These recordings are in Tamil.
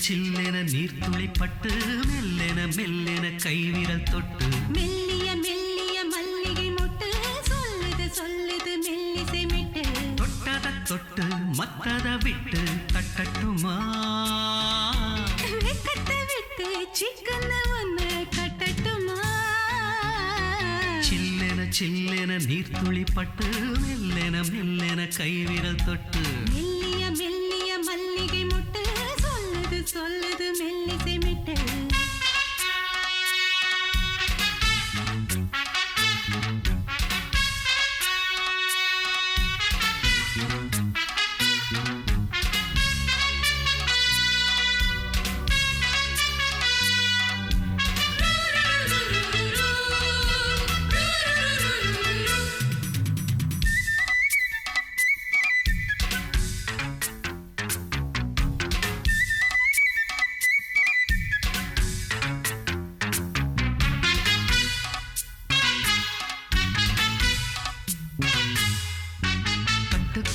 சில்லென நீர்த்துளி பட்டு மெல்லென மெல்லென கைவிரல் தொட்டு மெல்லிய மெல்லிய மல்லிகை மொட்டு சொல்லுது சொல்லுது மெல்லிசை மிட்டு தொட்டத தொட்டு மத்தத விட்டு கட்டட்டுமா வெக்கத்தை விட்டு சிக்கன ஒன்று கட்டட்டுமா சில்லென சில்லென நீர்த்துளி பட்டு மெல்லென மெல்லென கைவிரல் தொட்டு மெல்லிய மெல்லிய மல்லிகை மொட்டு சொல்லுது சொல்லுது மெல்லிசை மிட்டு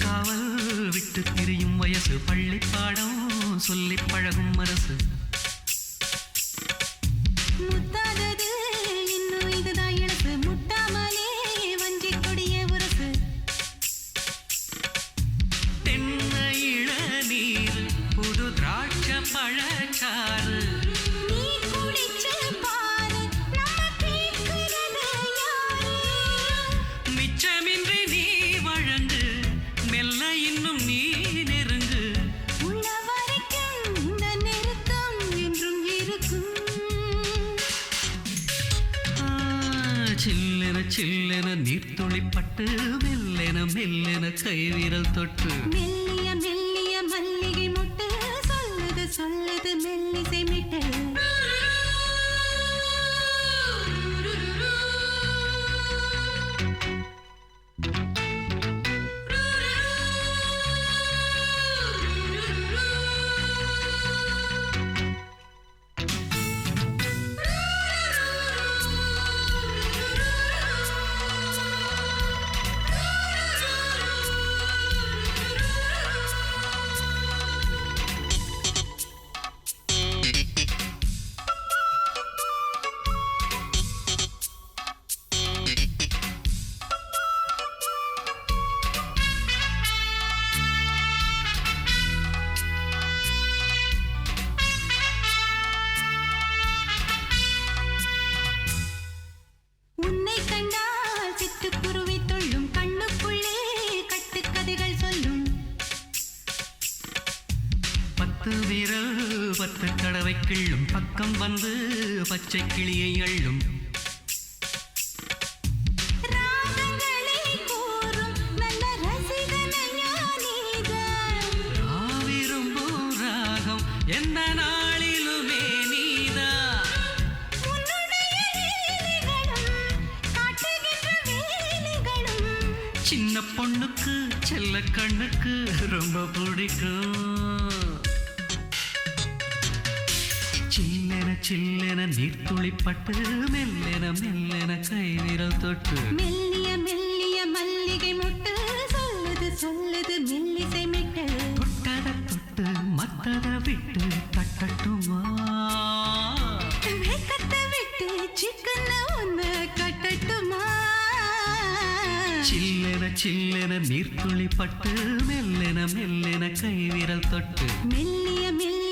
காவல் விட்டு திரியும் வயசு பள்ளி பாடம் சொல்லி பழகும் மனசு முத்தாதது இன்னும் இதுதான் எனக்கு முட்டாமலே வஞ்சி கொடிய உரசு தென்னை இளநீர் புது திராட்ச பழச்சாறு நீ குடிச்சு பாரு நம்ம கேட்கிறது யாரு மிச்சமின்றி நீ வழங்கு மெல்ல இன்னும் நீ நெருங்கு உள்ள வரைக்கும் இந்த நெருக்கம் என்றும் இருக்கும் சில்லென சில்லென நீர்த்துளி பட்டு மெல்லென மெல்லென கைவிரல் தொட்டு மெல்லிய மெல்லிய மல்லிகை மொட்டு சொல்லுது சொல்லுது மெல்லிசை மிட்டு உன்னை கண்டால் சிட்டுக்குருவி தொள்ளும் கண்ணுக்குள்ளே கட்டுக்கதைகள் சொல்லும் பத்து விரல் பத்து கடவை கிள்ளும் பக்கம் வந்து பச்சை கிளியை அள்ளும் ராகங்களை கூறும் நல்ல ரசிகனையா நீதான் விரும்பும் ராகம் எந்த நாளிலுமே நீதா உன்னுடைய லீலைகளும் காட்டுகின்ற வேலைகளும் சின்ன பொண்ணுக்கு செல்ல கண்ணுக்கு ரொம்ப பிடிக்கும் சில்லென சில்லென நீர்த்துளி பட்டு மெல்லென மெல்லென கைவிரல் தொட்டு மெல்லிய மெல்லிய மல்லிகை மொட்டு சொல்லுது சொல்லுது மெல்லிசை மிட்டு தொட்டத தொட்டு மத்தத விட்டு கட்டட்டுமா வெக்கத்தை விட்டு சிக்கன ஒன்று கட்டட்டுமா சில்லென சில்லென நீர்த்துளி பட்டு மெல்லென மெல்லென கைவிரல் தொட்டு மெல்லிய மெல்லிய